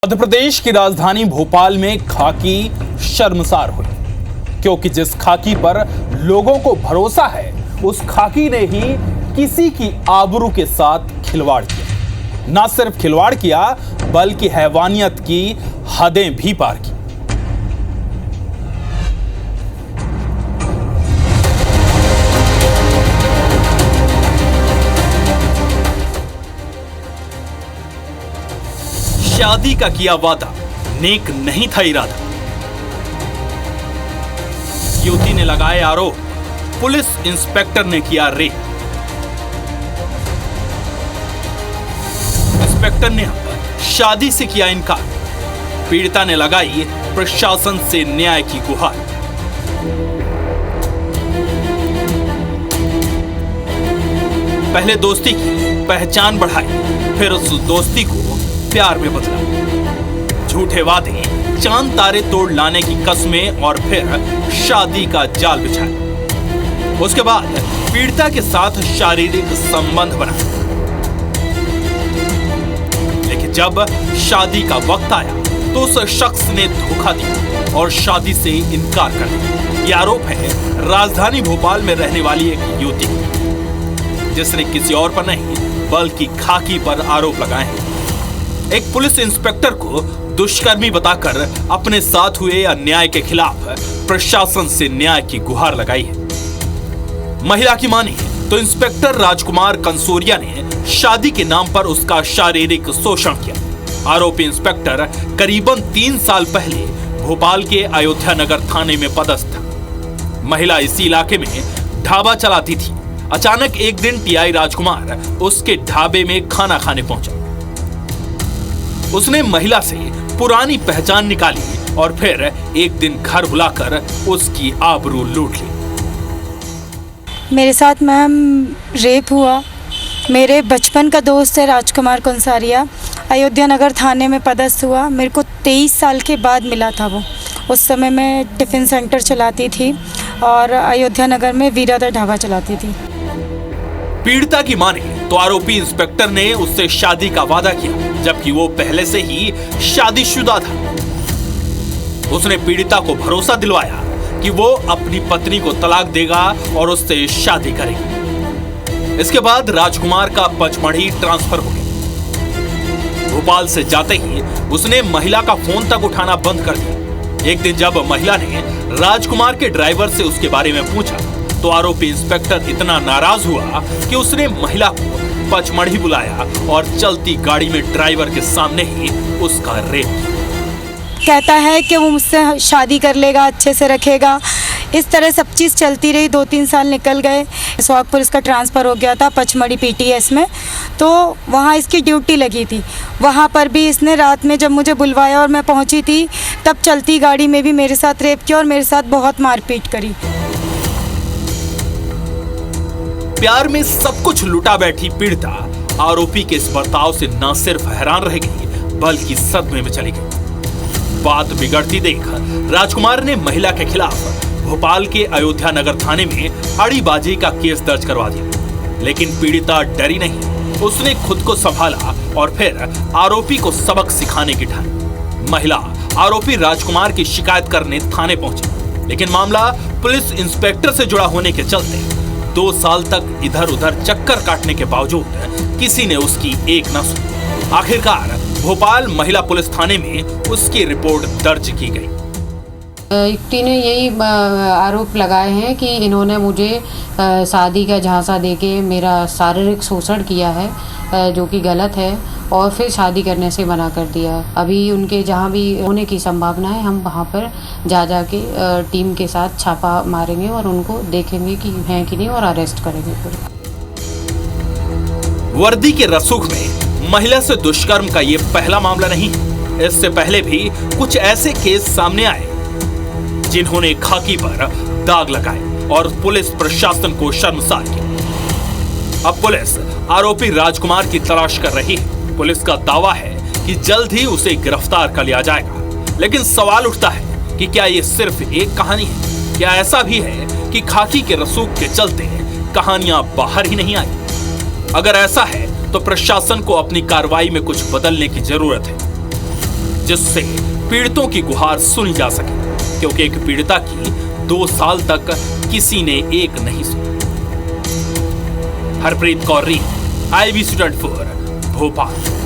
मध्य प्रदेश की राजधानी भोपाल में खाकी शर्मसार हुई, क्योंकि जिस खाकी पर लोगों को भरोसा है उस खाकी ने ही किसी की आबरू के साथ खिलवाड़ किया। न सिर्फ खिलवाड़ किया बल्कि हैवानियत की हदें भी पार की। शादी का किया वादा नेक नहीं था इरादा। युवती ने लगाए आरोप, पुलिस इंस्पेक्टर ने किया रेप। इंस्पेक्टर ने शादी से किया इनकार। पीड़िता ने लगाई प्रशासन से न्याय की गुहार। पहले दोस्ती की पहचान बढ़ाई, फिर उस दोस्ती को प्यार में बदला। झूठे वादे, चांद तारे तोड़ लाने की कस्में और फिर शादी का जाल बिछाया। उसके बाद पीड़िता के साथ शारीरिक संबंध बना, लेकिन जब शादी का वक्त आया तो उस शख्स ने धोखा दिया और शादी से इनकार कर दिया। यह आरोप है राजधानी भोपाल में रहने वाली एक युवती, जिसने किसी और पर नहीं बल्कि खाकी पर आरोप लगाए हैं। एक पुलिस इंस्पेक्टर को दुष्कर्मी बताकर अपने साथ हुए अन्याय के खिलाफ प्रशासन से न्याय की गुहार लगाई है। महिला की माने तो इंस्पेक्टर राजकुमार कंसोरिया ने शादी के नाम पर उसका शारीरिक शोषण किया। आरोपी इंस्पेक्टर करीबन 3 साल पहले भोपाल के अयोध्या नगर थाने में पदस्थ था। महिला इसी इलाके में ढाबा चलाती थी। अचानक एक दिन टीआई राजकुमार उसके ढाबे में खाना खाने पहुंचा। उसने महिला से पुरानी पहचान निकाली और फिर एक दिन घर बुलाकर उसकी आबरू लूट ली। मेरे साथ मैम रेप हुआ। मेरे बचपन का दोस्त है राजकुमार कंसारिया, अयोध्या नगर थाने में पदस्थ हुआ। मेरे को 23 साल के बाद मिला था वो। उस समय मैं टिफ़िन सेंटर चलाती थी और अयोध्या नगर में वीरादा ढाबा चलाती थी। पीड़िता की माने तो आरोपी इंस्पेक्टर ने उससे शादी का वादा किया, जबकि वो पहले से ही शादीशुदा था। उसने पीड़िता को भरोसा दिलवाया कि वो अपनी पत्नी को तलाक देगा और उससे शादी करेगा। इसके बाद राजकुमार का पचमढ़ी ट्रांसफर हो गया। भोपाल से जाते ही उसने महिला का फोन तक उठाना बंद कर दिया। एक दिन जब महिला ने राजकुमार के ड्राइवर से उसके बारे में पूछा तो आरोपी इंस्पेक्टर इतना नाराज हुआ कि उसने महिला को पचमढ़ी बुलाया और चलती गाड़ी में ड्राइवर के सामने ही उसका रेप किया। कहता है कि वो मुझसे शादी कर लेगा, अच्छे से रखेगा। इस तरह सब चीज़ चलती रही। 2-3 साल निकल गए। सोहागपुर इसका ट्रांसफ़र हो गया था पचमढ़ी पीटीएस में, तो वहाँ इसकी ड्यूटी लगी थी। वहाँ पर भी इसने रात में जब मुझे बुलवाया और मैं पहुँची थी, तब चलती गाड़ी में भी मेरे साथ रेप किया और मेरे साथ बहुत मारपीट करी। प्यार में सब कुछ लुटा बैठी पीड़िता आरोपी के इस बर्ताव से न सिर्फ हैरान रह गई बल्कि सदमे में चली गई। बात बिगड़ती देख राजकुमार ने महिला के खिलाफ भोपाल के अयोध्या नगर थाने में अड़ीबाजी का केस दर्ज करवा दिया, लेकिन पीड़िता डरी नहीं। उसने खुद को संभाला और फिर आरोपी को सबक सिखाने की ठानी। महिला आरोपी राजकुमार की शिकायत करने थाने पहुंची, लेकिन मामला पुलिस इंस्पेक्टर से जुड़ा होने के चलते 2 साल तक इधर उधर चक्कर काटने के बावजूद किसी ने उसकी एक न सुनी। आखिरकार भोपाल महिला पुलिस थाने में उसकी रिपोर्ट दर्ज की गई। युवती ने यही आरोप लगाए हैं कि इन्होंने मुझे शादी का झांसा देके मेरा शारीरिक शोषण किया है, जो कि गलत है, और फिर शादी करने से मना कर दिया। अभी उनके जहाँ भी होने की संभावना है, हम वहाँ पर जा के टीम के साथ छापा मारेंगे और उनको देखेंगे कि हैं कि नहीं और अरेस्ट करेंगे पूरे। वर्दी के रसूख में महिला से दुष्कर्म का ये पहला मामला नहीं है। इससे पहले भी कुछ ऐसे केस सामने आए जिन्होंने खाकी पर दाग लगाए और पुलिस प्रशासन को शर्मसार किया। अब पुलिस आरोपी राजकुमार की तलाश कर रही है। पुलिस का दावा है कि जल्द ही उसे गिरफ्तार कर लिया जाएगा, लेकिन सवाल उठता है कि क्या ये सिर्फ एक कहानी है? क्या ऐसा भी है कि खाकी के रसूख के चलते कहानियां बाहर ही नहीं आई? अगर ऐसा है तो प्रशासन को अपनी कार्रवाई में कुछ बदलने की जरूरत है। जिससे पीड़ितों की गुहार सुनी जा सके, क्योंकि एक पीड़िता की 2 साल तक किसी ने एक नहीं सुनी। Harpreet Kaur, IB student 4, Bhopal.